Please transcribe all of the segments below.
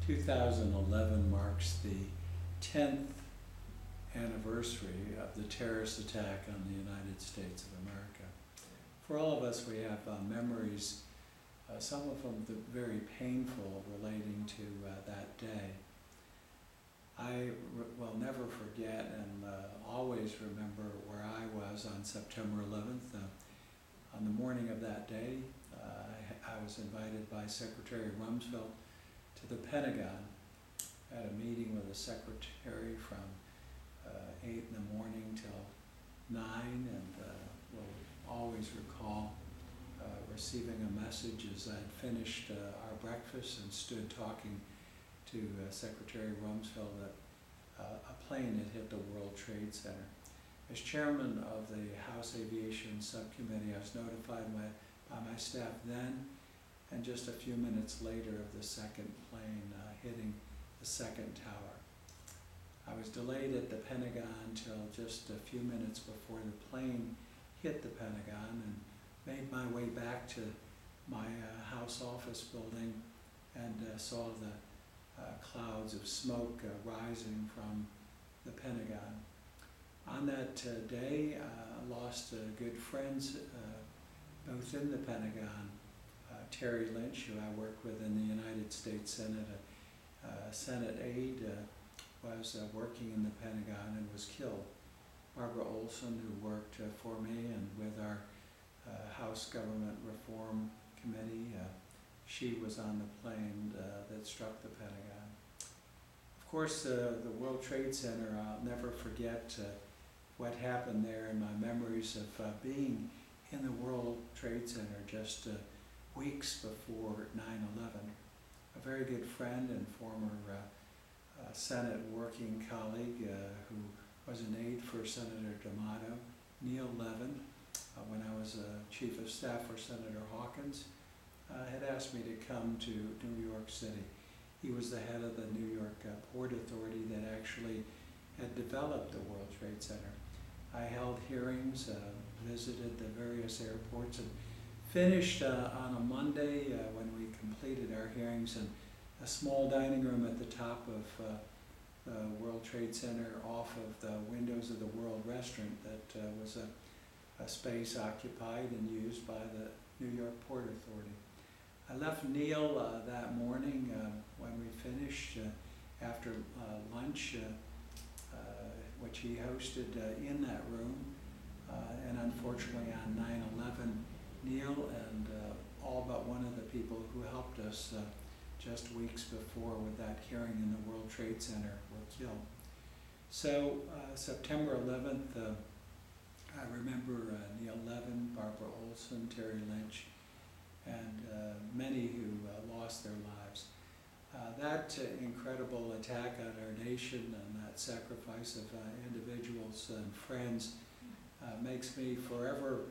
2011 marks the 10th anniversary of the terrorist attack on the United States of America. For all of us, we have memories, some of them very painful, relating to that day. I will never forget and always remember where I was on September 11th. On the morning of that day, I was invited by Secretary Rumsfeld to the Pentagon at a meeting with the Secretary from 8 in the morning till 9, and will always recall receiving a message as I'd finished our breakfast and stood talking to Secretary Rumsfeld that a plane had hit the World Trade Center. As chairman of the House Aviation Subcommittee, I was notified by my staff then, and just a few minutes later, of the second plane hitting the second tower. I was delayed at the Pentagon till just a few minutes before the plane hit the Pentagon, and made my way back to my House office building and saw the clouds of smoke rising from the Pentagon. On that day, I lost good friends both in the Pentagon. Terry Lynch, who I worked with in the United States Senate, a Senate aide, was working in the Pentagon and was killed. Barbara Olson, who worked for me and with our House Government Reform Committee, she was on the plane that struck the Pentagon. Of course, the World Trade Center, I'll never forget what happened there, and my memories of being in the World Trade Center just weeks before 9/11. A very good friend and former Senate working colleague who was an aide for Senator D'Amato, Neil Levin, when I was Chief of Staff for Senator Hawkins, had asked me to come to New York City. He was the head of the New York Port Authority that actually had developed the World Trade Center. I held hearings, visited the various airports, and finished on a Monday when we completed our hearings in a small dining room at the top of the World Trade Center, off of the windows of the World Restaurant that was a space occupied and used by the New York Port Authority. I left Neil that morning when we finished after lunch, which he hosted in that room. And unfortunately on 9/11, Neil and all but one of the people who helped us just weeks before with that hearing in the World Trade Center were killed. So September 11th, I remember Neil Levin, Barbara Olson, Terry Lynch, and many who lost their lives. That incredible attack on our nation and that sacrifice of individuals and friends makes me forever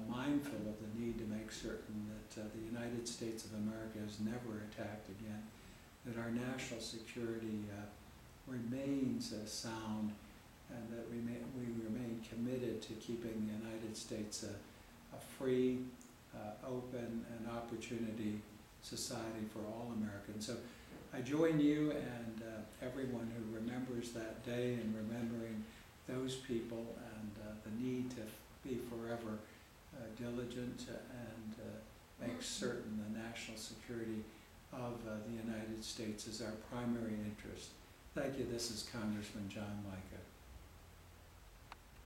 mindful of the need to make certain that the United States of America is never attacked again, that our national security remains sound, and that we remain committed to keeping the United States a free, open, and opportunity society for all Americans. So I join you and everyone who remembers that day and remembering those people, and the need to be forever diligent and make certain the national security of the United States is our primary interest. Thank you. This is Congressman John Mica.